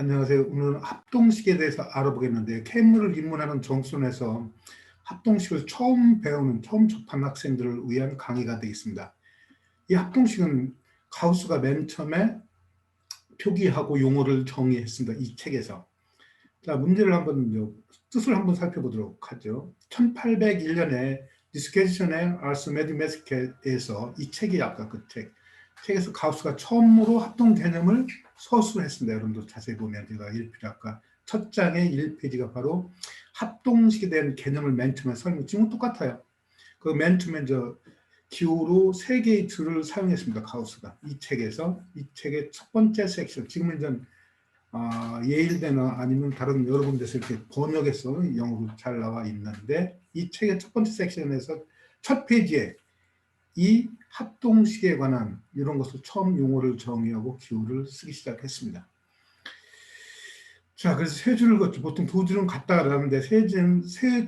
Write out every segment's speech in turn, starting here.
안녕하세요. 오늘은 합동식에 대해서 알아보겠는데 K물을 입문하는 정순에서 합동식을 처음 접한 학생들을 위한 강의가 되겠습니다. 이 합동식은 가우스가 맨 처음에 표기하고 용어를 정의했습니다. 이 책에서. 자, 문제를 뜻을 한번 살펴보도록 하죠. 1801년에 디스케션의 아르스메디메스케에서 이 책이 아까 그 책에서 가우스가 처음으로 합동 개념을 서술했습니다. 여러분도 자세히 보면 제가 1페이지 아까 첫 장의 1페이지가 바로 합동식에 대한 개념을 맨 처음에 설명, 지금 똑같아요. 그 맨 처음에 기호로 3개의 줄을 사용했습니다. 가우스가 이 책에서 이 책의 첫 번째 섹션, 지금은 예일대나 아니면 다른 여러 군데서 이렇게 번역해서 영어로 잘 나와 있는데 이 책의 첫 번째 섹션에서 첫 페이지에 이 합동식에 관한 이런 것을 처음 용어를 정의하고 기호를 쓰기 시작했습니다. 자, 그래서 세 줄을 걷죠. 보통 두 줄은 같다라는데 세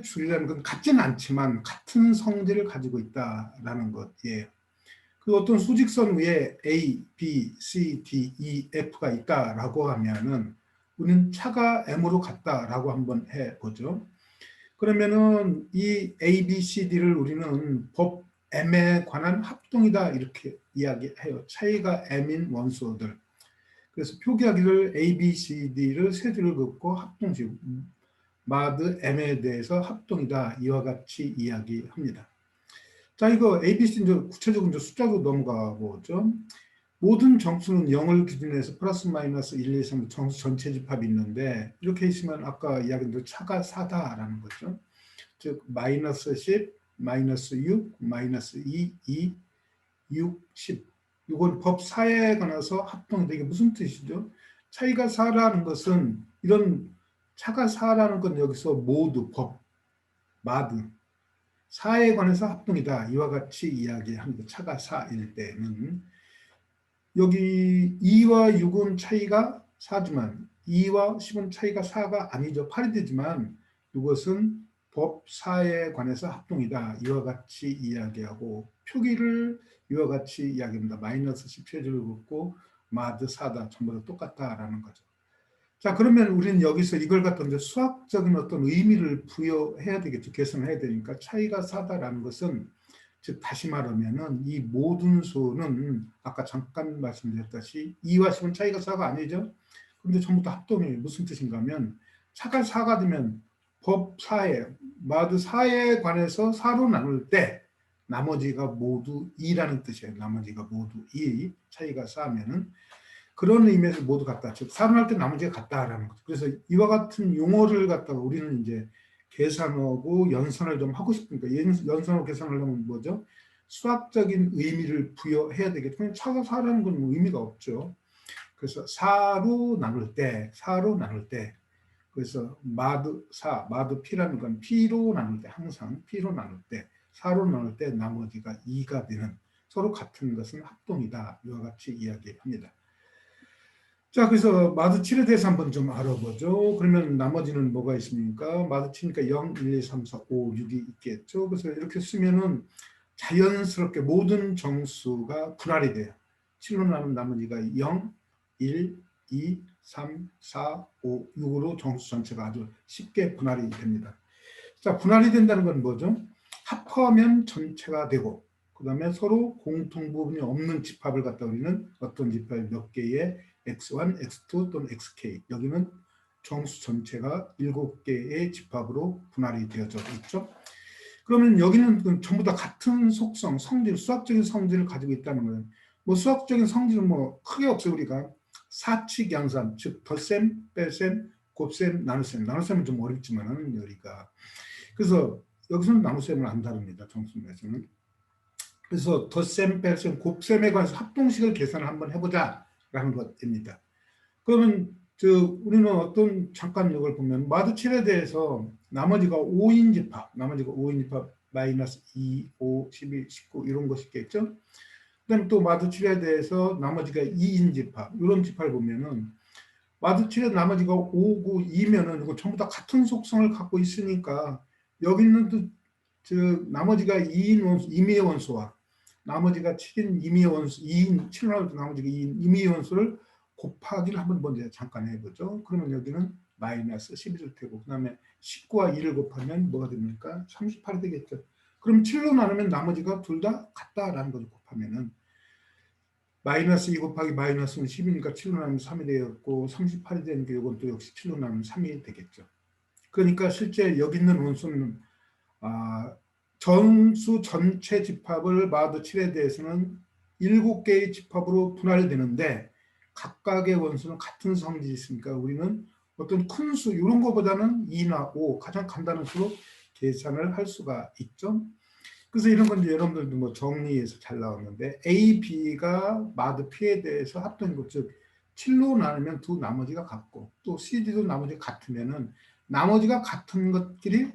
줄이라는 건 같지는 않지만 같은 성질을 가지고 있다라는 것이에요. 그 어떤 수직선 위에 A, B, C, D, E, F가 있다라고 하면은 우리는 차가 M으로 같다라고 한번 해보죠. 그러면은 이 A, B, C, D를 우리는 법 M에 관한 합동이다 이렇게 이야기해요. 차이가 M인 원소들. 그래서 표기하기를 A, B, C, D를 세 줄을 긋고 합동식 마드 M에 대해서 합동이다 이와 같이 이야기합니다. 자, 이거 ABC는 구체적으로 숫자로 넘어가 보죠. 모든 정수는 0을 기준으로 해서 플러스 마이너스 1, 2, 3 정수 전체 집합이 있는데 이렇게 있으면 아까 이야기한 대로 차가 4다라는 거죠. 즉 마이너스 10, 마이너스 6, 마이너스 2, 2, 6, 10. 이건 법 4에 관해서 합동인데 이게 무슨 뜻이죠? 차이가 4라는 것은 이런 차가 4라는 건 여기서 모두 법, 마드 4에 관해서 합동이다. 이와 같이 이야기합니다. 차가 4일 때는 여기 2와 6은 차이가 4지만 2와 10은 차이가 4가 아니죠. 8이 되지만 이것은 법 4에 관해서 합동이다. 이와 같이 이야기하고 표기를 이와 같이 이야기합니다. 마이너스 10회를 긋고 마드 4다. 전부 다 똑같다라는 거죠. 자, 그러면 우리는 여기서 이걸 갖다 이제 수학적인 어떤 의미를 부여해야 되겠죠. 계산해야 되니까 차이가 4다라는 것은 즉 다시 말하면은 이 모든 수는 아까 잠깐 말씀드렸다시피 2와 10은 차이가 4가 아니죠. 그런데 전부 다 합동이 무슨 뜻인가 하면 차가 4가 되면 법 4에 마드 4에 관해서 4로 나눌 때 나머지가 모두 2라는 뜻이에요. 나머지가 모두 2 차이가 4면은 그런 의미에서 모두 같다. 즉 산할 때 나머지가 같다라는 거죠. 그래서 이와 같은 용어를 갖다가 우리는 이제 계산하고 연산을 좀 하고 싶으니까 연산하고 계산하려면 뭐죠? 수학적인 의미를 부여해야 되겠죠. 그냥 차가 4라는 건 뭐 의미가 없죠. 그래서 4로 나눌 때 그래서 마드 4, 마드 P라는 건 P로 나눌 때 항상 P로 나눌 때 4로 나눌 때 나머지가 2가 되는 서로 같은 것은 합동이다. 이와 같이 이야기합니다. 자, 그래서 마드 7에 대해서 한번 좀 알아보죠. 그러면 나머지는 뭐가 있습니까? 마드 7이니까 0, 1, 2, 3, 4, 5, 6이 있겠죠. 그래서 이렇게 쓰면은 자연스럽게 모든 정수가 분할이 돼요. 7로 나누면 나머지가 0, 1, 2, 3, 4, 5, 6으로 정수 전체가 아주 쉽게 분할이 됩니다. 자, 분할이 된다는 건 뭐죠? 합하면 전체가 되고 그 다음에 서로 공통 부분이 없는 집합을 갖다 우리는 어떤 집합 몇 개의 x1, x2 또는 xk 여기는 정수 전체가 7개의 집합으로 분할이 되어져 있죠. 그러면 여기는 전부 다 같은 속성, 성질, 수학적인 성질을 가지고 있다는 거예요. 뭐 수학적인 성질은 뭐 크게 없어요. 우리가 사칙 양산, 즉 덧셈, 뺄셈, 곱셈, 나눗셈. 나눗셈은 좀 어렵지만은 여기가 그래서 여기서는 나눗셈을 안 다룹니다. 정수에서는. 그래서 덧셈, 뺄셈, 곱셈에 관해서 합동식을 계산을 한번 해보자라는 것입니다. 그러면 우리는 어떤 잠깐 이걸 보면 마드 7에 대해서 나머지가 5인 집합, 마이너스 2, 5, 12, 19 이런 것이 있겠죠. 그다음에 또 마드 7에 대해서 나머지가 2인 집합 이런 집합을 보면은 마드 7에 나머지가 5, 9, 2면은 이거 전부 다 같은 속성을 갖고 있으니까 여기 있는 나머지가 2인 원수, 임의의 원수와 나머지가 7인 임의의 원수, 2인 7로 나머지가 2인 임의의 원수를 곱하기를 한번 먼저 잠깐 해보죠. 그러면 여기는 마이너스 11이 될 테고, 그 다음에 19와 2를 곱하면 뭐가 됩니까? 38이 되겠죠. 그럼 7로 나누면 나머지가 둘 다 같다라는 거죠. 곱하면은 마이너스 2 곱하기 마이너스는 10이니까 7로 나누면 3이 되었고, 38이 되니까 이건 또 역시 7로 나누면 3이 되겠죠. 그러니까 실제 여기 있는 원수는 정수 전체 집합을 마드 7에 대해서는 7개의 집합으로 분할되는데 각각의 원수는 같은 성질이 있으니까 우리는 어떤 큰 수 이런 거보다는 2나 5 가장 간단한 수로 계산을 할 수가 있죠. 그래서 이런 건 이제 여러분들도 뭐 정리해서 잘 나왔는데 A, B가 마드 P에 대해서 합동이고 즉 7로 나누면 두 나머지가 같고 또 C, D도 나머지가 같으면은 나머지가 같은 것끼리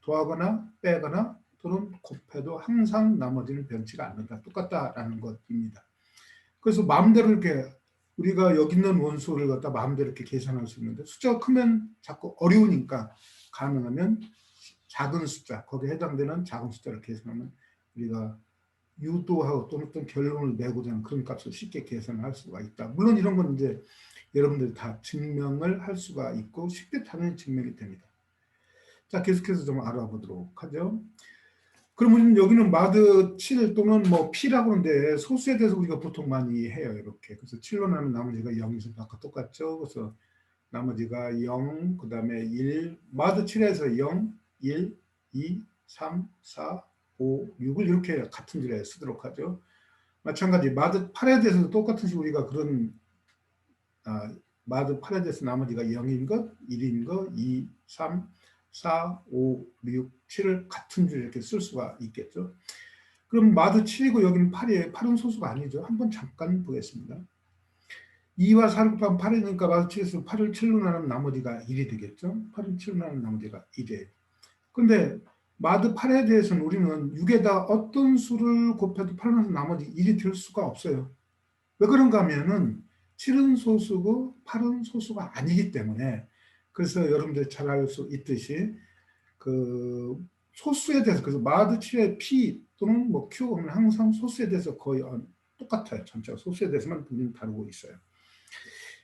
더하거나 빼거나 또는 곱해도 항상 나머지는 변치가 않는다. 똑같다라는 것입니다. 그래서 마음대로 이렇게 우리가 여기 있는 원수를 갖다 마음대로 이렇게 계산할 수 있는데 숫자가 크면 자꾸 어려우니까 가능하면 작은 숫자, 거기에 해당되는 작은 숫자를 계산하면 우리가 유도하고 또는 어떤 결론을 내고자 하는 그런 값을 쉽게 계산할 수가 있다. 물론 이런 건 이제 여러분들이 다 증명을 할 수가 있고 쉽게 당연히 증명이 됩니다. 자, 계속해서 좀 알아보도록 하죠. 그럼 우리는 여기는 마드 7 또는 뭐 P라고 하는데 소수에 대해서 우리가 보통 많이 해요. 이렇게. 그래서 7로 나면 나머지가 0에서 아까 똑같죠. 그래서 나머지가 0, 그 다음에 1, 마드 7에서 0, 1, 2, 3, 4, 5, 6을 이렇게 같은 줄에 쓰도록 하죠. 마찬가지 마드 8에 대해서도 똑같은 식으로 우리가 그런 마드 8에 대해서 나머지가 0인 것, 1인 것, 2, 3, 4, 5, 6, 7을 같은 줄 이렇게 쓸 수가 있겠죠. 그럼 마드 7이고 여기는 8이에요. 8은 소수가 아니죠. 한번 잠깐 보겠습니다. 2와 4를 곱하면 8이니까 마드 7에서 8을 7로 나누면 나머지가 1이 되겠죠. 8을 7로 나누면 나머지가 1이에요. 근데 마드 8에 대해서는 우리는 6에다 어떤 수를 곱해도 8은 나머지 1이 될 수가 없어요. 왜 그런가 하면은 7은 소수고 8은 소수가 아니기 때문에 그래서 여러분들 잘 알 수 있듯이 그 소수에 대해서 그래서 마드 7의 P 또는 뭐 Q는 항상 소수에 대해서 거의 똑같아요. 전체가 소수에 대해서만 분명히 다루고 있어요.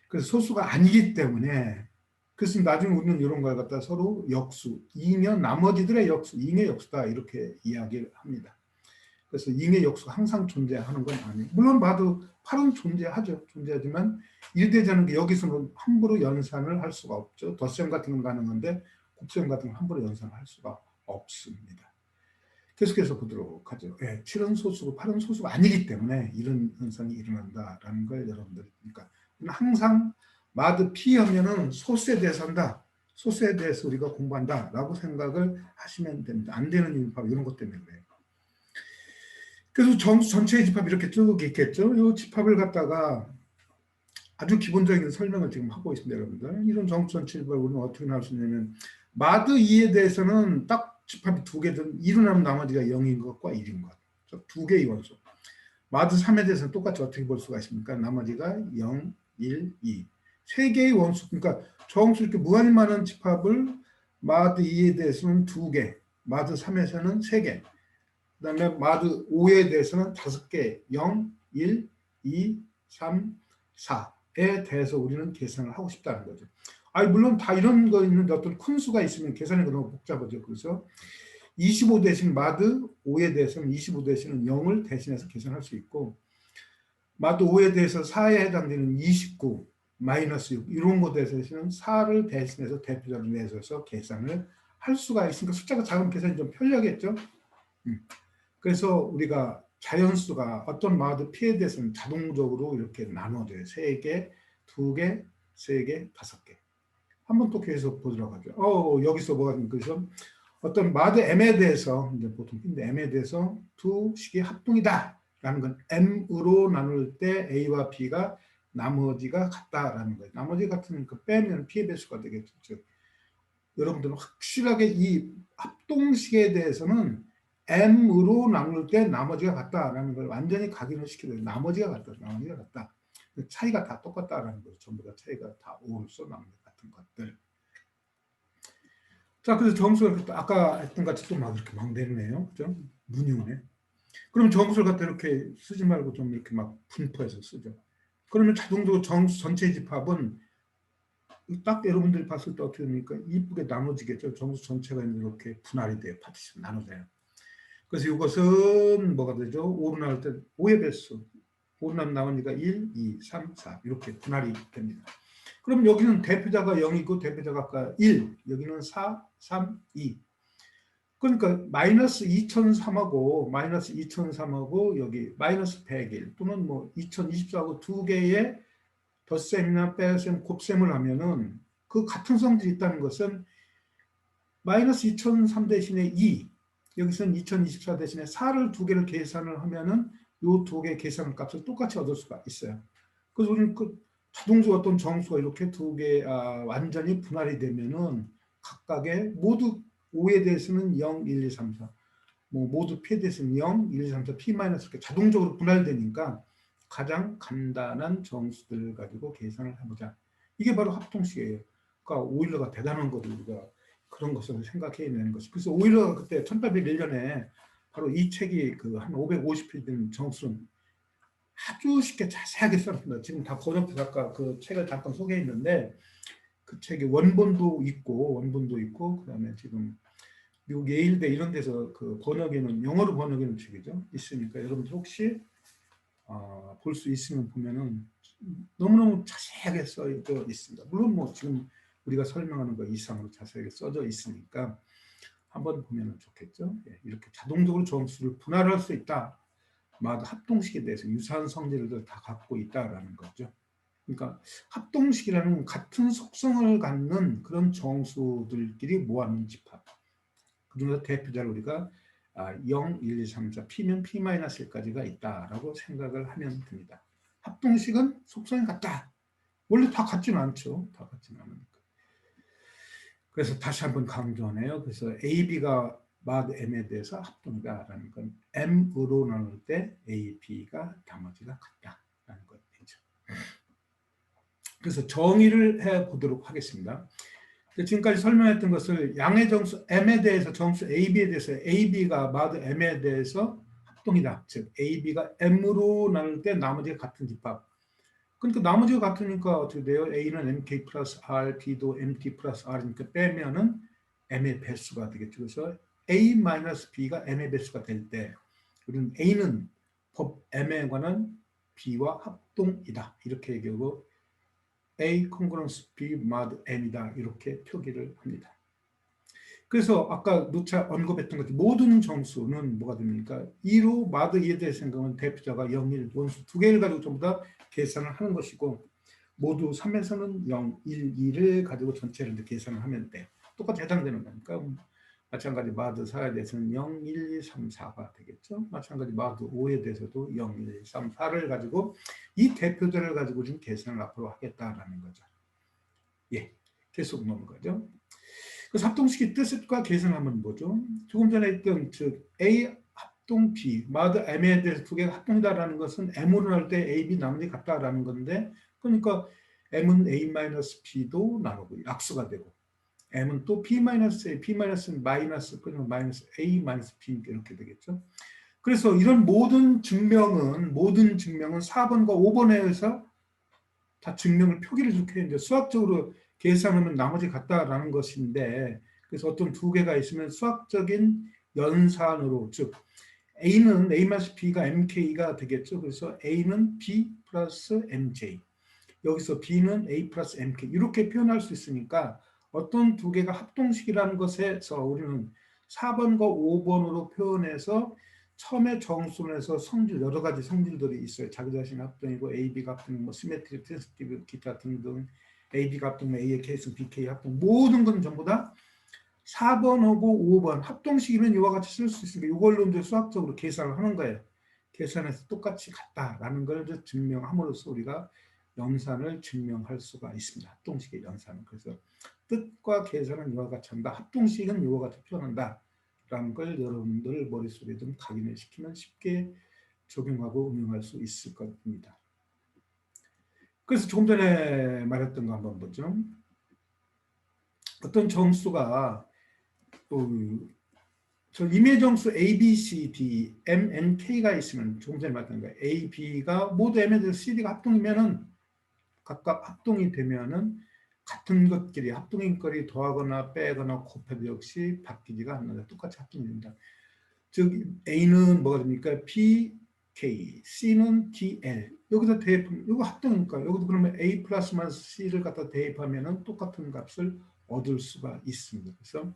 그래서 소수가 아니기 때문에 그래서 나중에 우리는 이런 걸 갖다 서로 역수, 이면 나머지들의 역수, 이의 역수다 이렇게 이야기를 합니다. 그래서 이의 역수가 항상 존재하는 건 아니에요. 물론 봐도 8은 존재하죠. 존재하지만 일대자는 게 여기서는 함부로 연산을 할 수가 없죠. 덧셈 같은 건 가능한데 곱셈 같은 건 함부로 연산을 할 수가 없습니다. 계속해서 보도록 하죠. 7은 소수고 8은 소수가 아니기 때문에 이런 현상이 일어난다라는 걸 여러분들 그러니까 항상 마드 P 하면은 소수에 대해서 한다. 소수에 대해서 우리가 공부한다라고 생각을 하시면 됩니다. 안 되는 이유는 바로 이런 것 때문에 그래요. 그래서 정수 전체의 집합이 이렇게 쭉 있겠죠. 이 집합을 갖다가 아주 기본적인 설명을 지금 하고 있습니다, 여러분들. 이런 정수 전체 집합을 우리는 어떻게 나올 수 있냐면 마드 2에 대해서는 딱 집합이 두 개든 2로 나면 나머지가 0인 것과 1인 것. 두 개의 원소. 마드 3에 대해서는 똑같이 어떻게 볼 수가 있습니까? 나머지가 0, 1, 2. 세 개의 원수, 그러니까 정수 이렇게 무한히 많은 집합을 마드 2에 대해서는 두 개, 마드 3에서는 세 개, 그 다음에 마드 5에 대해서는 5개, 0, 1, 2, 3, 4에 대해서 우리는 계산을 하고 싶다는 거죠. 물론 다 이런 거 있는데 어떤 큰 수가 있으면 계산이 너무 복잡하죠. 그래서 25 대신 마드 5에 대해서는 25 대신은 0을 대신해서 계산할 수 있고 마드 5에 대해서 4에 해당되는 29 마이너스 6 이런 것에 대해서는 4를 대신해서 대표자로 내서 계산을 할 수가 있으니까 숫자가 작으면 계산이 좀 편리하겠죠. 그래서 우리가 자연수가 어떤 마드 P에 대해서는 자동적으로 이렇게 나눠져요. 3개, 2개, 3개, 5개. 한번 또 계속 보도록 하죠. 여기서 뭐가 그래서 어떤 마드 M에 대해서 이제 보통 M에 대해서 두 식이 합동이다라는 건 M으로 나눌 때 A와 B가 나머지가 같다라는 거예요. 나머지 같으니까 빼면 P의 배수가 되겠죠. 즉 여러분들은 확실하게 이 합동식에 대해서는 M으로 나눌 때 나머지가 같다라는 걸 완전히 각인을 시켜줘요. 나머지가 같다. 나머지가 같다. 차이가 다 똑같다라는 거죠. 전부 다 차이가 다 5를 써나는 것 같은 것들. 자, 그래서 정수를 아까 했던 같이 또 막 이렇게 막 내리네요. 그죠? 문이오네. 그럼 정수를 갖다 이렇게 쓰지 말고 좀 이렇게 막 분포해서 쓰죠. 그러면 자동적으로 정수 전체 집합은 딱 여러분들이 봤을 때 어떻게 됩니까? 이쁘게 나눠지겠죠. 정수 전체가 이렇게 분할이 돼요. 파티션 나눠져요. 그래서 이것은 뭐가 되죠? 5로 나올 때 5의 배수. 5로 나오니까 1, 2, 3, 4 이렇게 분할이 됩니다. 그럼 여기는 대표자가 0이고 대표자가 아까 1, 여기는 4, 3, 2. 그러니까 마이너스 2003하고 마이너스 2003하고 여기 마이너스 101 또는 뭐 2024하고 두 개의 덧셈이나 빼셈, 곱셈을 하면은 그 같은 성질이 있다는 것은 마이너스 2003 대신에 2, 여기서는 2024 대신에 4를 두 개를 계산을 하면은 이 두 개의 계산 값을 똑같이 얻을 수가 있어요. 그래서 우리는 그 자동적으로 어떤 정수가 이렇게 두 개 완전히 분할이 되면은 각각의 모두 5에 대해서는 0, 1, 2, 3, 4, 뭐 모두 P에 대해서는 0, 1, 2, 3, 4, P 마이너스 이렇게 자동적으로 분할되니까 가장 간단한 정수들을 가지고 계산을 해보자. 이게 바로 합동식이에요. 그러니까 오일러가 대단한 거를 우리가 그런 것을 생각해야 되는 것이. 그래서 오일러가 그때 1801년에 바로 이 책이 그 한 550일 된 정수는 아주 쉽게 자세하게 써놨습니다. 지금 다 번역해서 아까 그 책을 잠깐 소개했는데 그 책에 원본도 있고 그다음에 지금 미국 예일대 이런 데서 그 번역에는 영어로 번역해놓은 책이죠. 있으니까 여러분들 혹시 볼 수 있으면 보면은 너무너무 자세하게 써져 있습니다. 물론 뭐 지금 우리가 설명하는 거 이상으로 자세하게 써져 있으니까 한번 보면 좋겠죠. 예, 이렇게 자동적으로 정수를 분할할 수 있다. 마다 합동식에 대해서 유사한 성질을 다 갖고 있다라는 거죠. 그러니까 합동식이라는 건 같은 속성을 갖는 그런 정수들끼리 모아놓은 집합. 그중에서 대표자를 우리가 0, 1, 2, 3, 4, P면 P-1까지가 있다라고 생각을 하면 됩니다. 합동식은 속성이 같다. 원래 다 같지는 않죠. 다 같지는 않으니까. 그래서 다시 한번 강조하네요. 그래서 AB가 mod M에 대해서 합동이다라는 건 M으로 나눌 때 A, B가 나머지가 같다라는 것이죠. 그래서 정의를 해보도록 하겠습니다. 지금까지 설명했던 것을 양의 정수 M에 대해서 정수 AB에 대해서 AB가 mod M에 대해서 합동이다. 즉 AB가 M으로 나눌 때 나머지가 같은 집합. 그러니까 나머지가 같으니까 어떻게 돼요? A는 MK 플러스 R, B도 MT 플러스 R이니까 빼면은 M의 배수가 되겠죠. 그래서 A 마이너스 B가 M의 배수가 될 때 우리는 A는 법 M에 관한 B와 합동이다. 이렇게 얘기하고 A congruence B mod M이다. 이렇게 표기를 합니다. 그래서 아까 누차 언급했던 것 모든 정수는 뭐가 됩니까? 2로 mod 2에 대해 생각하면 대표자가 0, 1, 원수 두 개를 가지고 전부 다 계산을 하는 것이고 모두 3에서는 0, 1, 2를 가지고 전체를 계산을 하면 돼. 똑같이 해당되는 거니까 마찬가지 mod 4에 대해서는 0, 1, 2, 3, 4가 되겠죠. 마찬가지 mod 5에 대해서도 0, 1, 2, 3, 4를 가지고 이 대표들을 가지고 좀 계산을 앞으로 하겠다라는 거죠. 예, 계속 넘어가죠. 그래서 합동식의 뜻과 계산을 한번 보죠. 조금 전에 했던 즉 A 합동 B, mod M에 대해서 두 개가 합동이다라는 것은 M으로 나눌 때 A, B 나머지 같다라는 건데 그러니까 M은 A-B도 나누고 약수가 되고 M은 또 P-A, P-는 마이너스, 그러면 마이너스 A-B 이렇게 되겠죠. 그래서 이런 모든 증명은 4번과 5번에 의해서 다 증명을 표기를 이렇게 이제 수학적으로 계산하면 나머지 같다라는 것인데 그래서 어떤 두 개가 있으면 수학적인 연산으로 즉 A는 A-B가 MK가 되겠죠. 그래서 A는 B 플러스 MJ 여기서 B는 A 플러스 MK 이렇게 표현할 수 있으니까 어떤 두 개가 합동식이라는 것에서 우리는 4번과 5번으로 표현해서 처음에 정수론에서 성질 여러 가지 성질들이 있어요. 자기 자신 합동이고 AB가 합동, 뭐 시메트리, 트랜스티브, 기타 등등 AB가 합동, A의 케이스, BK 합동 모든 건 전부 다 4번하고 5번 합동식이면 이와 같이 쓸 수 있으니까 이걸로 이제 수학적으로 계산을 하는 거예요. 계산해서 똑같이 같다라는 걸 증명함으로써 우리가 연산을 증명할 수가 있습니다. 합동식의 연산은. 그래서 뜻과 계산은 이와 같이 한다. 합동식은 이와 같이 표현한다. 라는 걸 여러분들 머릿속에 좀 각인을 시키면 쉽게 적용하고 응용할 수 있을 겁니다. 그래서 조금 전에 말했던 거 한번 보죠. 어떤 정수가 저 임의정수 A, B, C, D, M, N, K가 있으면 조금 전에 말했던 거예요. A, B가 모두 M에 대해서 CD가 합동이면은 각각 합동이 되면은 같은 것끼리 합동인끼리 더하거나 빼거나 곱해도 역시 바뀌지가 않는다. 똑같이 합동이 된다. 즉 A는 뭐가 됩니까? P, K, C는 D, L. 여기서 대입하면 이거 합동이니까 여기도 그러면 A 플러스 마이너스 C를 갖다 대입하면은 똑같은 값을 얻을 수가 있습니다. 그래서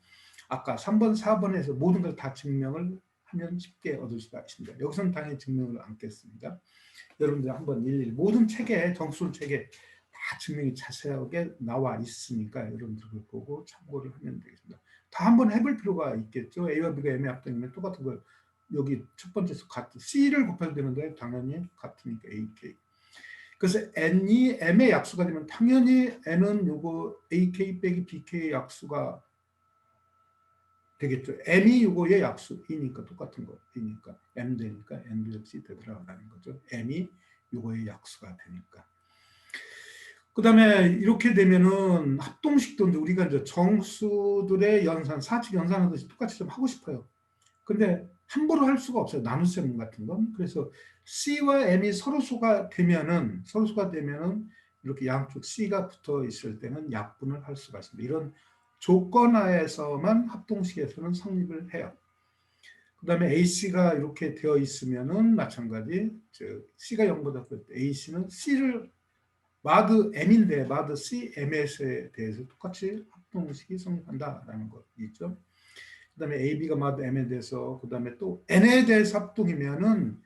아까 3번, 4번에서 모든 걸 다 증명을 하면 쉽게 얻을 수가 있습니다. 여기서는 당연히 증명을 않겠습니다. 여러분들 한번 일일이 모든 책에 정수론 책에 다 증명이 자세하게 나와 있으니까 여러분들 그걸 보고 참고를 하면 되겠습니다. 다 한번 해볼 필요가 있겠죠. A와 B가 M의 합동이면 똑같은 걸 여기 첫 번째에서 같은 C를 곱해도 되는데 당연히 같으니까 A, K. 그래서 N이 M의 약수가 되면 당연히 N은 요거 AK 빼기 BK의 약수가 되겠죠. M이 요거의 약수이니까 똑같은 거이니까 M 되니까 N도 역시 되더라라는 거죠. M이 요거의 약수가 되니까. 그 다음에 이렇게 되면은 합동식도 우리가 이제 정수들의 연산, 사칙 연산하듯이 똑같이 좀 하고 싶어요. 근데 함부로 할 수가 없어요. 나눗셈 같은 건. 그래서 C와 M이 서로수가 되면은 이렇게 양쪽 C가 붙어 있을 때는 약분을 할 수가 있습니다. 이런 조건 하에서만 합동식에서는 성립을 해요. 그 다음에 AC가 이렇게 되어 있으면은 마찬가지, C가 0보다 클 때 AC는 C를 마드 M인데 마드 C, MS에 대해서 똑같이 합동식이 성립한다라는 거 있죠. 그 다음에 AB가 마드 M에 대해서, 그 다음에 또 N에 대해서 합동이면은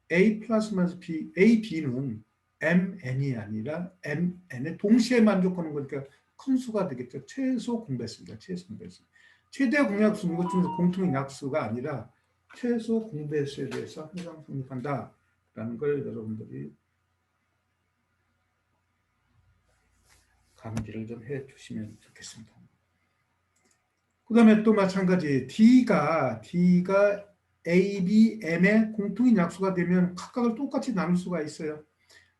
A 플러스 마이너스 B, A, B는 M, N이 아니라 M, N에 동시에 만족하는 거니까 큰 수가 되겠죠. 최소 공배수입니다. 최소 공배수. 최대 공약수는 이것 중에서 공통인 약수가 아니라 최소 공배수에 대해서 항상 성립한다라는 걸 여러분들이 감지를 좀 해주시면 좋겠습니다. 그 다음에 또 마찬가지 D가 A, B, M의 공통인 약수가 되면 각각을 똑같이 나눌 수가 있어요.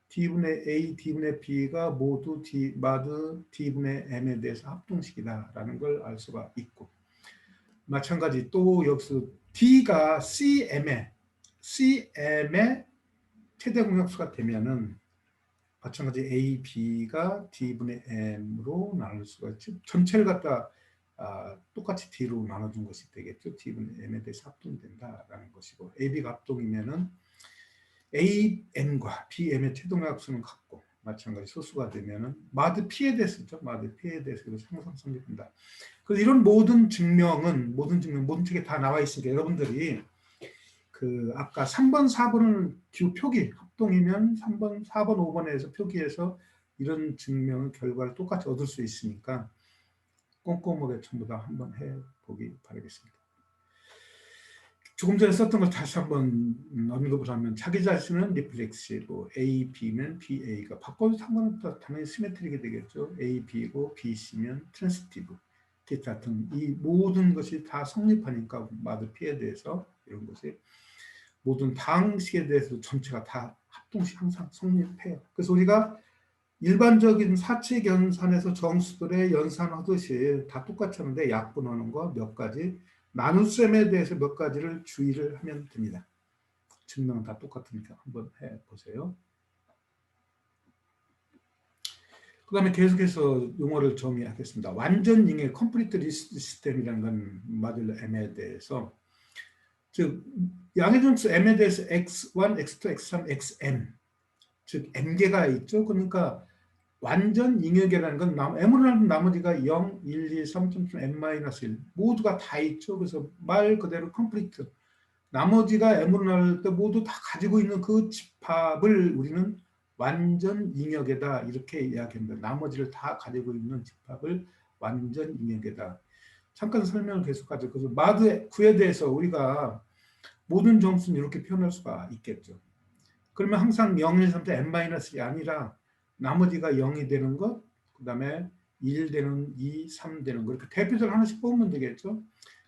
D분의 A, D분의 B가 모두 마드 D분의 M에 대해서 합동식이다라는 걸 알 수가 있고, 마찬가지 또 여기서 D가 CM의 최대 공약수가 되면은 마찬가지 A, B가 D분의 M으로 나눌 수가 있죠. 전체를 갖다 똑같이 D로 나눠준 것이 되겠죠. D분의 M에 대해서 합동이 된다라는 것이고, A, B가 합동이면은 A, M과 B, M의 최동약수는 같고, 마찬가지 소수가 되면은 마드 P에 대해서죠. 마드 P에 대해서 항상 성립된다. 그래서 이런 모든 책에 다 나와 있으니까 여러분들이 아까 3번, 4번은 기호 표기 합동이면 3번, 4번, 5번에서 표기해서 이런 증명 결과를 똑같이 얻을 수 있으니까 꼼꼼하게 전부 다 한번 해보기 바라겠습니다. 조금 전에 썼던 걸 다시 한번 언급을 하면 자기 자신은 리플렉시브, A, B면 BA가 바꿔도 상관없다. 당연히 시메트릭이 되겠죠. A, B고 B, C면 트랜스티브, 기타 등 이 모든 것이 다 성립하니까 마드 P에 대해서 이런 것이 모든 다항식에 대해서 전체가 다 합동식 항상 성립해요. 그래서 우리가 일반적인 사칙 연산에서 정수들의 연산하듯이 다 똑같이 하는데 약분하는 거 몇 가지, 나눗셈에 대해서 몇 가지를 주의를 하면 됩니다. 증명은 다 똑같으니까 한번 해보세요. 그 다음에 계속해서 용어를 정의하겠습니다. 완전 잉의 컴플리트 리스트 시스템이라는 건 마들 M에 대해서, 즉 양의 정수 M에 대해서 X1, X2, X3, Xm, 즉 M개가 있죠. 그러니까 완전 잉여계라는 건 M으로 나눈 나머지가 0, 1, 2, 3, M-1 모두가 다 있죠. 그래서 말 그대로 컴플리트, 나머지가 M으로 나눌 때 모두 다 가지고 있는 그 집합을 우리는 완전 잉여계다 이렇게 이야기합니다. 나머지를 다 가지고 있는 집합을 완전 잉여계다. 잠깐 설명을 계속하죠. 그래서 마드 9에 대해서 우리가 모든 정수는 이렇게 표현할 수가 있겠죠. 그러면 항상 0, 1, 3, 4, M-1이 아니라 나머지가 0이 되는 것, 그 다음에 1 되는 2, 3 되는 것, 이렇게 대표들 하나씩 뽑으면 되겠죠.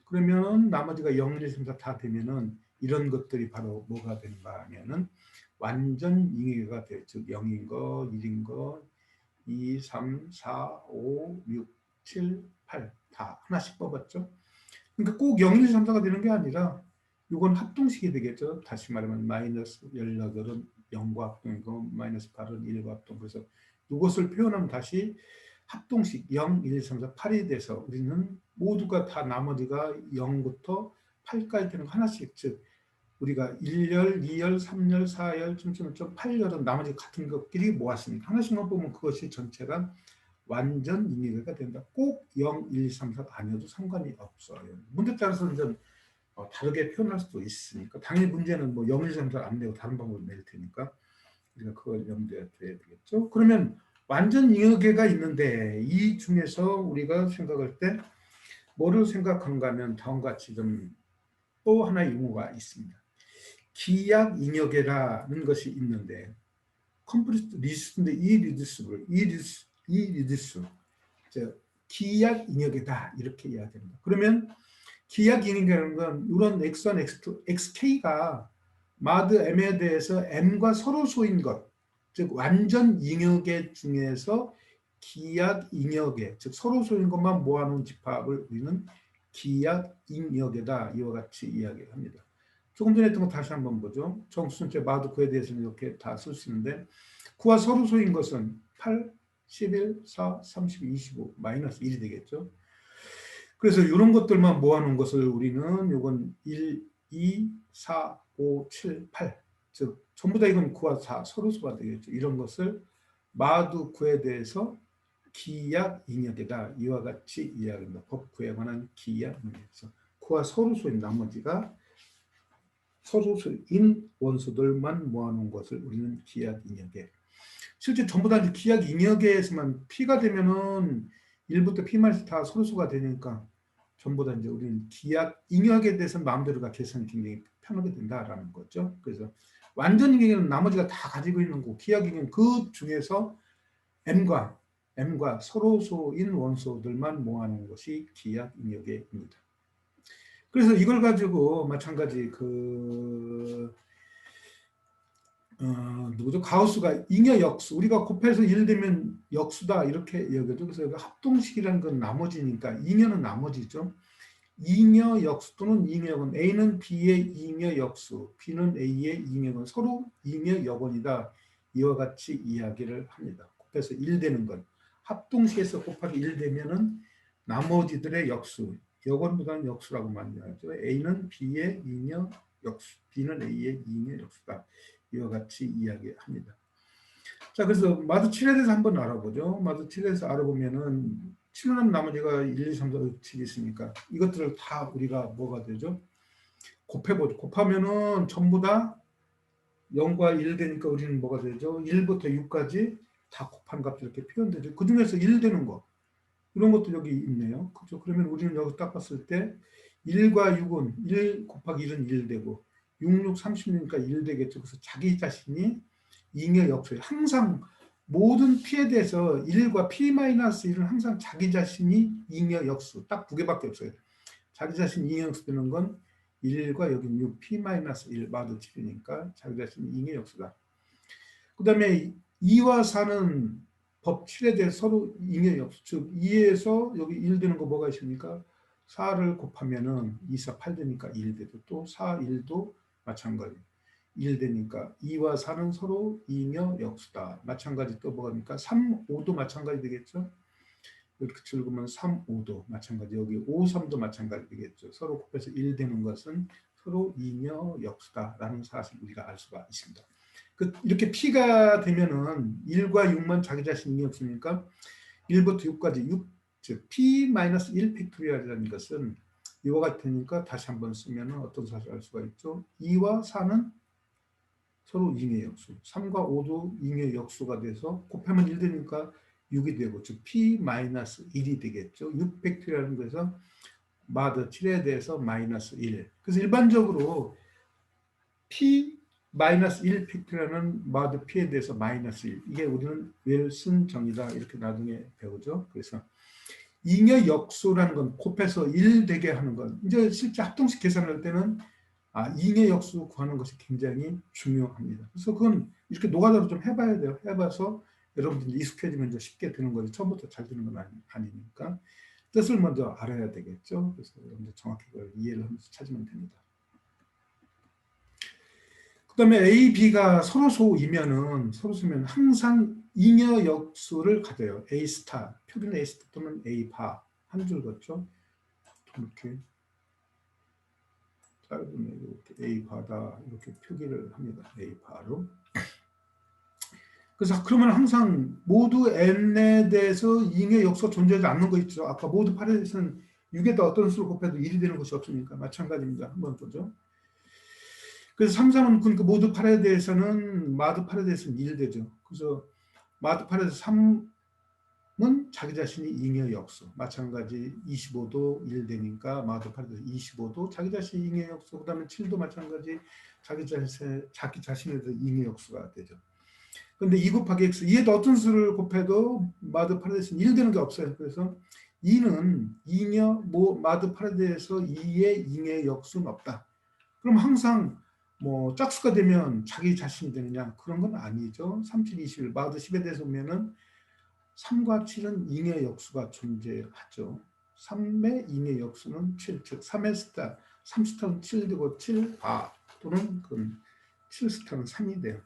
그러면 나머지가 0, 1, 2, 3, 4 다 되면은 이런 것들이 바로 뭐가 되는가 하면은 완전 잉여계가 돼. 즉 0인 거, 1인 거, 2, 3, 4, 5, 6, 7, 8 다 하나씩 뽑았죠. 그러니까 꼭 0, 1, 2, 3, 4가 되는 게 아니라 이건 합동식이 되겠죠. 다시 말하면 마이너스 18은 0과 합동이고 마이너스 8은 1과 합동. 그래서 이것을 표현하면 다시 합동식 0, 1, 2, 3, 4, 8이 돼서 우리는 모두가 다 나머지가 0부터 8까지 되는 거 하나씩, 즉 우리가 1열, 2열, 3열, 4열, 8열은 나머지 같은 것끼리 모았으니까 하나씩만 보면 그것이 전체가 완전 잉여계가 된다. 꼭 0, 1, 2, 3, 4가 아니어도 상관이 없어요. 문제 따라서 좀 다르게 표현할 수도 있으니까 당연히 문제는 뭐 0, 1, 2, 3, 4 안 내고 다른 방법을 낼 테니까 우리가 그걸 염두에 둬야 되겠죠. 그러면 완전 잉여계가 있는데 이 중에서 우리가 생각할 때 뭐를 생각하는가 하면 다음과 같이 좀 또 하나의 용어가 있습니다. 기약 잉여계라는 것이 있는데 컴플리트 리듀스인데 이리듀스 기약 잉여계다 이렇게 이야기합니다. 그러면 기약 잉여계라는 건 이런 x1, x2, xk가 마드 m에 대해서 m과 서로 소인 것, 즉 완전 잉여계 중에서 기약 잉여계, 즉 서로 소인 것만 모아놓은 집합을 우리는 기약 잉여계다 이와 같이 이야기합니다. 조금 전에 했던 거 다시 한번 보죠. 정수순체 마드 9에 대해서는 이렇게 다 쓸 수 있는데 9와 서로 소인 것은 8, 11, 4, 30, 25, 마이너스 1이 되겠죠. 그래서 이런 것들만 모아놓은 것을 우리는 이건 1, 2, 4, 5, 7, 8, 즉 전부 다 이건 9와 4 서로수가 되겠죠. 이런 것을 마두 9에 대해서 기약 잉여계다 이와 같이 이야기합니다. 법 9에 관한 기약 잉여계에서 9와 서로수인 나머지가 서로수인 원소들만 모아놓은 것을 우리는 기약 잉여계. 실제 전부 다 기약 잉여계에서만 P가 되면은 1부터 P마이너스 다 소수가 되니까 전부 다 이제 우리는 기약 잉여계에 대해서는 마음대로가 계산이 굉장히 편하게 된다라는 거죠. 그래서 완전 잉여계는 나머지가 다 가지고 있는 거고 기약 잉여는 그 중에서 M과 서로소인 원소들만 모아놓은 것이 기약 잉여계입니다. 그래서 이걸 가지고 마찬가지 누구죠? 가우스가 잉여 역수, 우리가 곱해서 1 되면 역수다 이렇게 얘기하죠. 그래서 합동식이라는 건 나머지니까 잉여는 나머지죠. 잉여 역수 또는 잉여역은 A는 B의 잉여 역수, B는 A의 잉여역은 서로 잉여 역원이다. 이와 같이 이야기를 합니다. 곱해서 1 되는 건 합동식에서 곱하기 1 되면은 나머지들의 역수, 역원보다는 역수라고 말하죠. A는 B의 잉여 역수, B는 A의 잉여 역수다. 이와 같이 이야기합니다. 자, 그래서 마드 7에 대해서 한번 알아보죠. 마드 7에 대해서 알아보면은 7은 나머지가 1, 2, 3, 4, 5, 7이 있으니까 이것들을 다 우리가 뭐가 되죠? 곱해보죠. 곱하면은 전부 다 0과 1 되니까 우리는 뭐가 되죠? 1부터 6까지 다 곱한 값이 이렇게 표현되죠. 그 중에서 1 되는 거. 이런 것도 여기 있네요. 그렇죠? 그러면 우리는 여기 딱 봤을 때 1과 6은 1 곱하기 1은 1 되고 6, 6, 30이니까 1 되겠죠. 그래서 자기 자신이 잉여 역수에 항상 모든 P에 대해서 1과 P-1은 항상 자기 자신이 잉여 역수 딱 두 개밖에 없어요. 자기 자신이 잉여 역수 되는 건 1과 여기 6, P-1 마도 7이니까 자기 자신이 잉여 역수다. 그 다음에 2와 4는 법 7에 대해서 서로 잉여 역수, 즉 2에서 여기 1 되는 거 뭐가 있습니까? 4를 곱하면은 2, 4, 8 되니까 1 되고 또 4, 1도 마찬가지 1 되니까 2와 4는 서로 잉여 역수다. 마찬가지 또 뭐가 3, 5도 마찬가지 되겠죠? 이렇게 읽으면 3, 5도 마찬가지 여기 5, 3도 마찬가지 되겠죠. 서로 곱해서 1 되는 것은 서로 잉여 역수다라는 사실을 우리가 알 수가 있습니다. 이렇게 P가 되면은 1과 6만 자기 자신 잉여 역수니까 1부터 6까지 6, 즉 P-1 팩토리얼이라는 것은 이와 같으니까 다시 한번 쓰면 어떤 사실을 알 수가 있죠. 2와 4는 서로 잉여 역수, 3과 5도 잉여 역수가 돼서 곱하면 1 되니까 6이 되고 즉 P-1이 되겠죠. 6 팩토리얼이라는 것에서 마드 7에 대해서 마이너스 1. 그래서 일반적으로 P-1 팩토리얼은 마드 P에 대해서 마이너스 1. 이게 우리는 웰슨 정의다 이렇게 나중에 배우죠. 그래서 잉여 역수라는 건 곱해서 1 되게 하는 건 이제 실제 합동식 계산할 때는 잉여 역수 구하는 것이 굉장히 중요합니다. 그래서 그건 이렇게 노가다로 좀 해봐야 돼요. 해봐서 여러분들이 익숙해지면 이제 쉽게 되는 거지 처음부터 잘 되는 건 아니니까. 뜻을 먼저 알아야 되겠죠. 그래서 여러분들 정확히 그걸 이해를 하면서 찾으면 됩니다. 그 다음에 A, B가 서로 소이면은 항상 잉여 역수를 가져요. A 스타, 표기는 A 스타 또는 A 바 한 줄 걷죠. 이렇게 짧으면 이렇게 A 바다 이렇게 표기를 합니다. A 바로. 그래서 그러면 항상 모두 n에 대해서 잉여 역수가 존재하지 않는 거 있죠. 아까 모두 8에 대해서는 6에다 어떤 수를 곱해도 1이 되는 것이 없으니까 마찬가지입니다. 한번 보죠. 그래서 3, 3은 그러니까 모두 8에 대해서는 마드 8에 대해서는 1 되죠. 그래서 마드 8에서 3은 자기 자신이 잉여 역수. 마찬가지 25도 1 되니까 마드 8에서 25도 자기 자신이 잉여 역수. 그 다음에 7도 마찬가지 자기 자신에 대해서 잉여 역수가 되죠. 근데 2 곱하기 x, 2에다 어떤 수를 곱해도 마드 8에 대해서는 1 되는 게 없어요. 그래서 2는 마드 8에 대해서 2의 잉여 역수는 없다. 그럼 항상 뭐 짝수가 되면 자기 자신이 되느냐? 그런 건 아니죠. 3, 7, 21, 마드 10에 대해서 보면은 3과 7은 잉여 역수가 존재하죠. 3의 잉여 역수는 7, 즉 3의 스타, 3스타는 7 되고 7바 또는 7스타는 3이 돼요.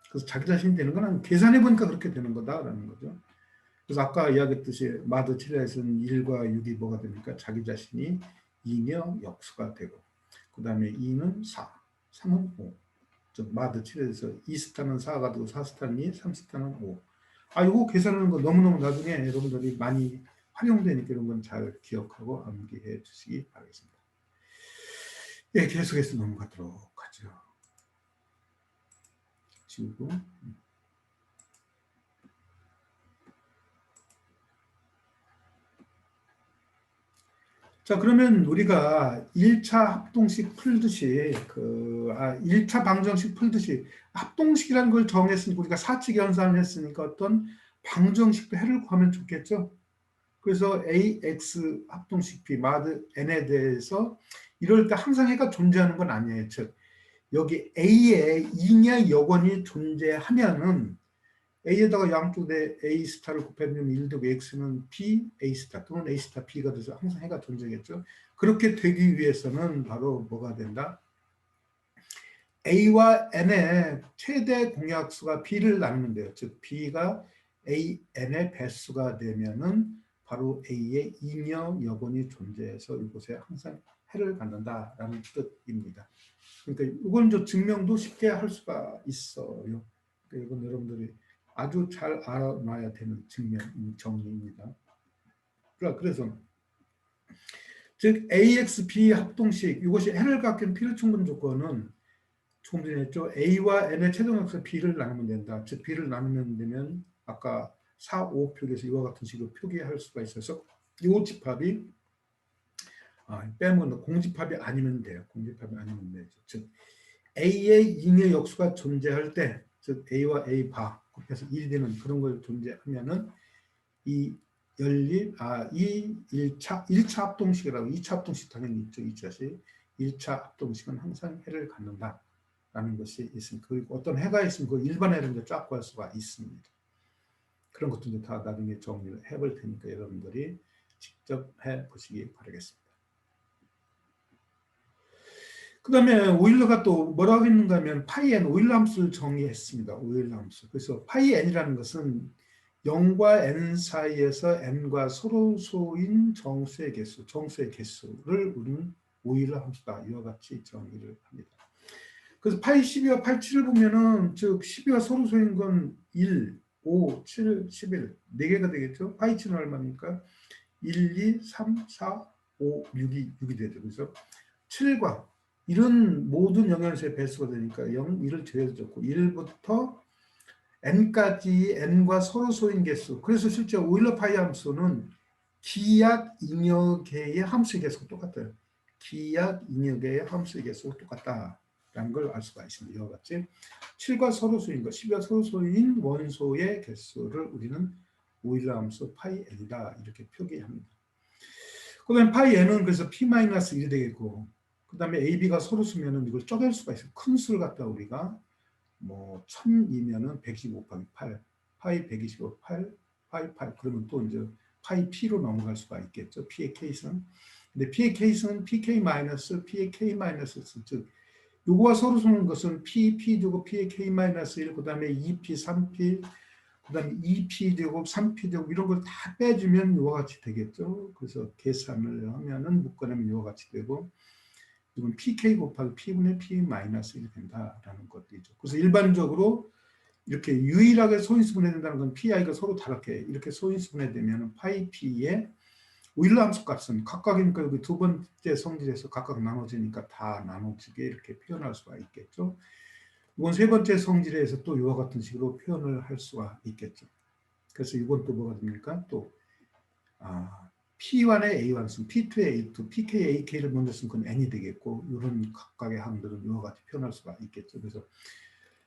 그래서 자기 자신이 되는 건 계산해 보니까 그렇게 되는 거다라는 거죠. 그래서 아까 이야기했듯이 마드 7에서는 1과 6이 뭐가 됩니까? 자기 자신이 잉여 역수가 되고 그 다음에 2는 4, 3은 5. 즉 마드 7에서 2스타는 4가 되고 4스타는 2, 3스타는 5. 이거 계산하는 거 너무너무 나중에 여러분들이 많이 활용되니까 이런 건 잘 기억하고 암기해 주시기 바라겠습니다. 예, 계속해서 넘어가도록 하죠. 지우고. 자, 그러면 우리가 1차 합동식 풀듯이 1차 방정식 풀듯이 합동식이라는 걸 정했으니까 우리가 사칙 연산을 했으니까 어떤 방정식도 해를 구하면 좋겠죠. 그래서 AX 합동식 B 마드 N에 대해서 이럴 때 항상 해가 존재하는 건 아니에요. 즉 여기 A에 잉여 여건이 존재하면은 A에다가 양쪽에 A 스타를 곱해주면 1 되고 X는 B, A 스타 또는 A 스타 B가 돼서 항상 해가 존재하겠죠. 그렇게 되기 위해서는 바로 뭐가 된다? A와 N의 최대 공약수가 B를 나누면 돼요. 즉 B가 A, N의 배수가 되면은 바로 A의 잉여 여건이 존재해서 이곳에 항상 해를 갖는다라는 뜻입니다. 그러니까 이건 저 증명도 쉽게 할 수가 있어요. 그러니까 이건 여러분들이 아주 잘 알아놔야 되는 정리입니다. 그래서 즉 AXB 합동식 이것이 N을 갖기는 필요 충분 조건은 조금 전에 했죠. A와 N의 최종역수 B를 나누면 된다. 즉 B를 나누면 되면 아까 4, 5 표기에서 이와 같은 식으로 표기할 수가 있어서 이 집합이 빼먹는 공집합이 아니면 돼요. 공집합이 아니면 되죠. 즉 A의 잉여 역수가 존재할 때, 즉 A와 A 바 곱해서 1이 되는 그런 걸 존재하면은 이 1차 합동식이라고 2차 합동식 당연히 있죠. 2차식. 1차 합동식은 항상 해를 갖는다라는 것이 있습니다. 그리고 어떤 해가 있으면 그 일반 해를 쫙 구할 수가 있습니다. 그런 것도 다 나중에 정리를 해볼 테니까 여러분들이 직접 해보시기 바라겠습니다. 그 다음에 오일러가 또 뭐라고 했는가 하면 파이 n 오일러 함수를 정의했습니다. 오일러 함수. 그래서 파이 n이라는 것은 0과 n 사이에서 n과 서로소인 정수의 개수를 우리는 오일러 함수다. 이와 같이 정의를 합니다. 그래서 파이 12와 파이 7을 보면은 즉 12와 서로소인 건 1, 5, 7, 11 4개가 되겠죠. 파이 7은 얼마입니까? 1, 2, 3, 4, 5, 6이 되죠. 그래서 7과 이런 모든 영역에서의 배수가 되니까 0, 1을 제외해서 적고 1부터 n까지 n과 서로소인 개수. 그래서 실제 오일러 파이 함수는 기약 잉여계의 함수의 개수가 똑같아요. 기약 잉여계의 함수의 개수가 똑같다라는 걸 알 수가 있습니다. 이와 같이 7과 서로소인 것, 10과 서로소인 원소의 개수를 우리는 오일러 함수 파이 n이다 이렇게 표기합니다. 그 다음에 파이 n은 그래서 p-1이 되겠고 그 다음에 AB가 서로수면은 이걸 쪼갤 수가 있어요. 큰 수를 갖다 우리가 뭐 1000이면은 125 곱하기 8, 파이 125, 8, 파이 8 그러면 또 이제 파이 P로 넘어갈 수가 있겠죠. P의 케이스는. 근데 P의 케이스는 PK 마이너스 P의 K 마이너스, 즉 요거와 서로 쓰는 것은 P, P 제곱 P의 K 마이너스 1, 그 다음에 2P, 3P, 그 다음에 2P 제곱, 3P 제곱 이런 걸 다 빼주면 요와 같이 되겠죠. 그래서 계산을 하면은 묶어내면 요와 같이 되고, 이건 PK 곱하기 P분의 P 마이너스 1이 된다라는 것이죠. 그래서 일반적으로 이렇게 유일하게 소인수분해된다는 건 PI가 서로 다르게 이렇게 소인수분해되면 파이 P의 오일러 함수 값은 각각이니까 여기 두 번째 성질에서 각각 나눠지니까 다 나눠지게 이렇게 표현할 수가 있겠죠. 이건 세 번째 성질에서 또 이와 같은 식으로 표현을 할 수가 있겠죠. 그래서 이건 또 뭐가 됩니까? 또 P1의 A1 쓴 P2의 A2, PK, AK를 먼저 쓴 건 N이 되겠고 이런 각각의 항들은 이와 같이 표현할 수가 있겠죠. 그래서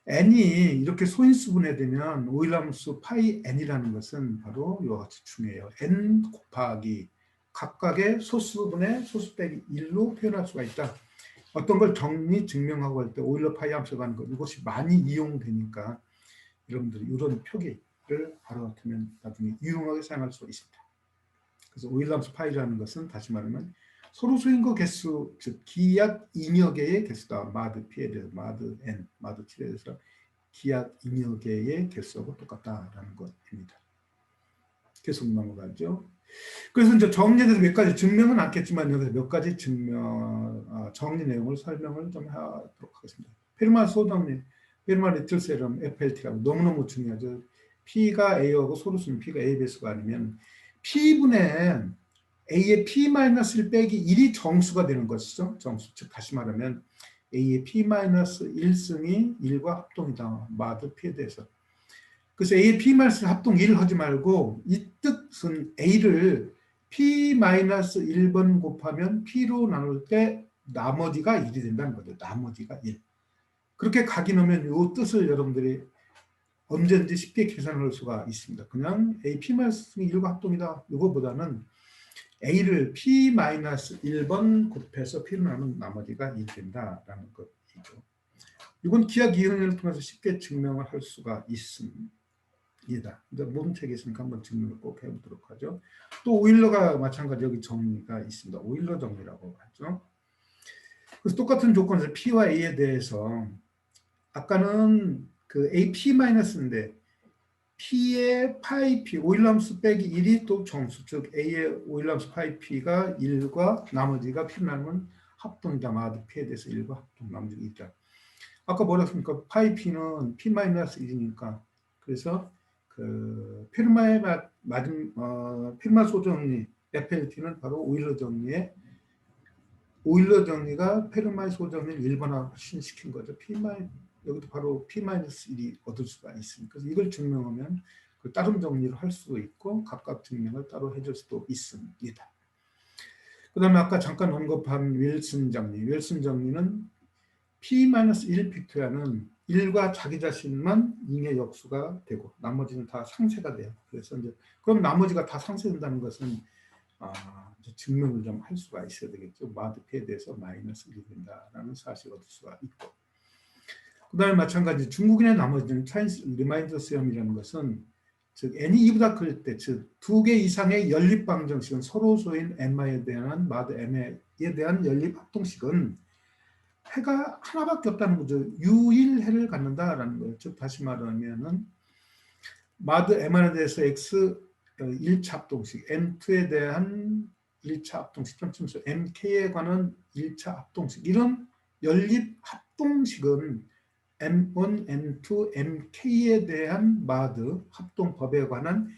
N이 이렇게 소인수분해되면 오일함수 파이 N이라는 것은 바로 이와 같이 중요해요. N 곱하기 각각의 소수분의 소수 빼기 1로 표현할 수가 있다. 어떤 걸 정리 증명하고 할 때 오일러 파이 함수가 하는 것 이것이 많이 이용되니까 여러분들이 이런 표기를 하루 같으면 나중에 유용하게 사용할 수 있습니다. 그래서 오일러 함수 파이라는 것은 다시 말하면 서로 소인거 개수, 즉 기약 잉여 개의 개수다. 마드 P에 대해서 마드 N, 마드 7에 대해서 기약 잉여 개의 개수하고 똑같다라는 것입니다. 계속 넘어가죠. 그래서 이제 정리에 대해서 몇 가지 증명은 않겠지만 여기서 몇 가지 정리 내용을 설명을 좀 하도록 하겠습니다. 페르마 소정리, 페르마 리틀 세럼, FLT라고 너무너무 중요하죠. P가 A하고 소루수는 P가 A 배수가 아니면 P분의 A의 P-1 빼기 1이 정수가 되는 것이죠. 정수. 즉 다시 말하면 A의 P-1승이 1과 합동이다. 마드 P에 대해서. 그래서 A의 P-1 합동 1 하지 말고 이 뜻은 A를 P-1번 곱하면 P로 나눌 때 나머지가 1이 된다는 거죠. 나머지가 1. 그렇게 각인하면 이 뜻을 여러분들이 언제든지 쉽게 계산할 수가 있습니다. 그냥 A P-1승이 1과 합동이다. 이거보다는 A를 P-1번 곱해서 P로 나누면 나머지가 1 된다라는 것이죠. 이건 기하 이응을 통해서 쉽게 증명을 할 수가 있습니다. 이제 모든 책에 있으니까 한번 증명을 꼭 해보도록 하죠. 또 오일러가 마찬가지 여기 정리가 있습니다. 오일러 정리라고 하죠. 그래서 똑같은 조건에서 P와 A에 대해서 아까는 그 AP-인데 P의 파이 P, 오일러함수 빼기 1이 또 정수, 즉 A의 오일러함수 파이 P가 1과 나머지가 P를 나누면 합동이다. 마드 P에 대해서 1과 합동, 나머지가 있다. 아까 뭐라 했습니까? 파이 P는 P-1이니까 그래서 그 페르마의 페르마 소정리 FLT는 바로 오일러 정리의 오일러 정리가 페르마의 소정리를 일반화시킨 거죠. 여기도 바로 P-1이 얻을 수가 있습니다. 그래서 이걸 증명하면 그 따름 정리를 할 수도 있고 각각 증명을 따로 해줄 수도 있습니다. 그 다음에 아까 잠깐 언급한 윌슨 정리. 윌슨 정리는 P-1 픽토리아는 1과 자기 자신만 잉의 역수가 되고 나머지는 다 상쇄가 돼요. 그래서 이제 그럼 나머지가 다 상쇄된다는 것은 이제 증명을 좀 할 수가 있어야 되겠죠. 마드 P에 대해서 마이너스 1이 된다라는 사실을 얻을 수가 있고. 그 다음에 마찬가지 중국인의 나머지는 차이니스 리마인더 시험이라는 것은 즉 n이 2보다 클 때, 즉 2개 이상의 연립 방정식은 서로 소인 n마에 대한 마드 m에 대한 연립 합동식은 해가 하나밖에 없다는 거죠. 유일해를 갖는다라는 거예요. 즉 다시 말하면은 마드 m에 대해서 x 1차 합동식, m2에 대한 1차 합동식, 점점수 mk에 관한 1차 합동식, 이런 연립 합동식은 M1, M2, MK에 대한 마드 합동법에 관한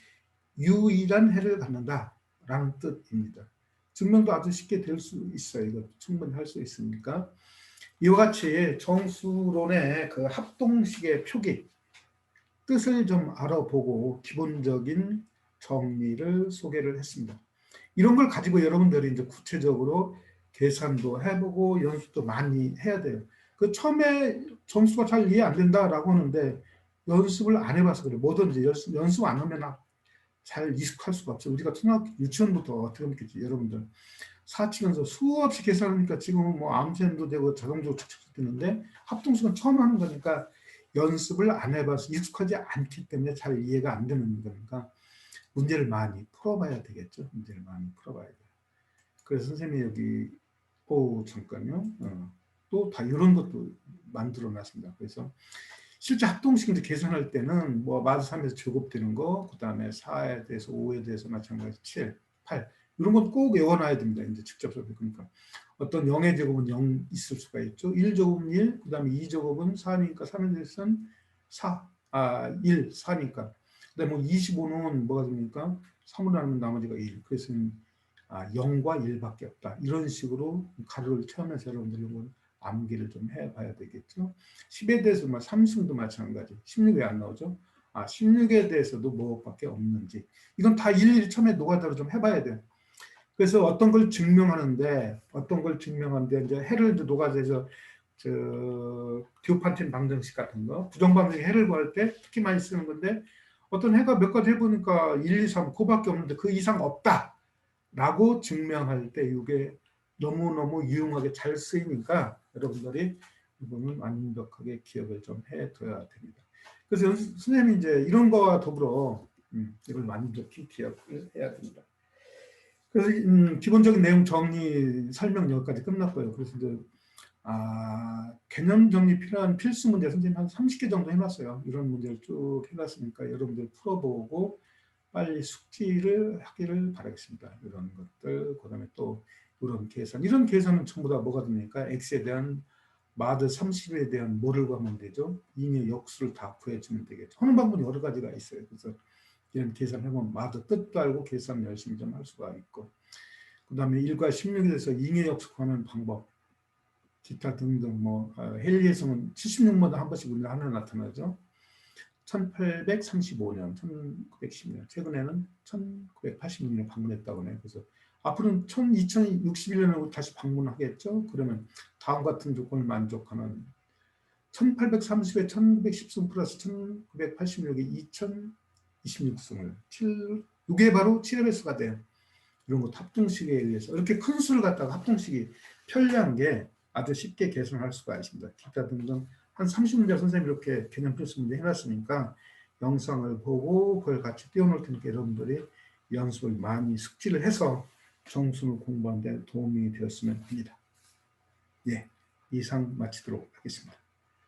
유일한 해를 갖는다라는 뜻입니다. 증명도 아주 쉽게 될 수 있어요. 이거 충분히 할 수 있으니까. 이와 같이 정수론의 그 합동식의 표기, 뜻을 좀 알아보고 기본적인 정리를 소개를 했습니다. 이런 걸 가지고 여러분들이 이제 구체적으로 계산도 해보고 연습도 많이 해야 돼요. 그 처음에 점수가 잘 이해 안 된다라고 하는데 연습을 안 해봐서 그래. 뭐든지 연습 안 하면 잘 익숙할 수가 없어요. 우리가 초등학교 유치원부터 어떻게 했겠지, 여러분들. 사치면서 수없이 계산하니까 지금은 뭐 암셈도 되고 자동적으로 착착 되는데 합동식은 처음 하는 거니까 연습을 안 해봐서 익숙하지 않기 때문에 잘 이해가 안 되는 거니까 문제를 많이 풀어봐야 되겠죠. 문제를 많이 풀어봐야 돼요. 그래서 선생님이 여기 잠깐요. 또 다 이런 것도 만들어 놨습니다. 그래서 실제 합동식인데 계산할 때는 뭐 마드 3에서 제곱되는 거, 그 다음에 4에 대해서 5에 대해서 마찬가지 7, 8 이런 건 꼭 외워놔야 됩니다. 이제 직접 그러니까 어떤 0의 제곱은 0 있을 수가 있죠. 1제곱은 1, 그 다음에 2제곱은 4니까 3에 대해서는 1, 4니까. 그 다음에 뭐 25는 뭐가 됩니까? 3으로 나누면 나머지가 1. 그래서 0과 1밖에 없다. 이런 식으로 가로를 채우면서 여러분들 이걸 암기를 좀 해봐야 되겠죠. 10에 대해서 3승도 마찬가지. 16에 안 나오죠. 16에 대해서도 뭐밖에 없는지. 이건 다 일일이 처음에 노가다로 좀 해봐야 돼요. 그래서 어떤 걸 증명하는데 이제 해를 노가다에서 디오판틴 방정식 같은 거, 부정방정식 해를 구할 때 특히 많이 쓰는 건데 어떤 해가 몇 가지 해보니까 1, 2, 3 그거밖에 없는데 그 이상 없다. 라고 증명할 때 이게 너무너무 유용하게 잘 쓰이니까 여러분들이 이거는 완벽하게 기억을 좀 해둬야 됩니다. 그래서 선생님이 이제 이런 거와 더불어 이걸 완벽히 기억을 해야 됩니다. 그래서 기본적인 내용 정리 설명 여기까지 끝났고요. 그래서 이제 개념 정리 필요한 필수 문제 선생님 한 30개 정도 해놨어요. 이런 문제를 쭉 해놨으니까 여러분들 풀어보고 빨리 숙지를 하기를 바라겠습니다. 이런 것들, 그 다음에 또 이런 계산. 이런 계산은 전부 다 뭐가 됩니까? x에 대한 마드 30에 대한 뭐를 구하면 되죠? 잉의 역수를 다 구해주면 되겠죠. 하는 방법이 여러 가지가 있어요. 그래서 이런 계산해보면 마드 뜻도 알고 계산 열심히 좀 할 수가 있고, 그 다음에 1과 16에 대해서 잉의 역수 구하는 방법, 기타 등등 헨리에서는 76마다 한 번씩 우리가 하나 나타나죠. 1835년, 1910년, 최근에는 1986년에 방문했다고 하네요. 그래서 앞으로는 2061년에 다시 방문하겠죠. 그러면 다음 같은 조건을 만족하는 1830에 1910승 플러스 1986에 2026승을 이게 바로 7회수가 돼요. 이런 것 합동식에 의해서 이렇게 큰 수를 갖다가 합동식이 편리한 게 아주 쉽게 계산할 수가 있습니다. 기타 등등 한 30문제 선생님이 이렇게 개념 필수 문제 해놨으니까 영상을 보고 그걸 같이 띄워놓을 테니까 여러분들이 연습을 많이 숙지를 해서 정수를 공부하는 데 도움이 되었으면 합니다. 예, 이상 마치도록 하겠습니다.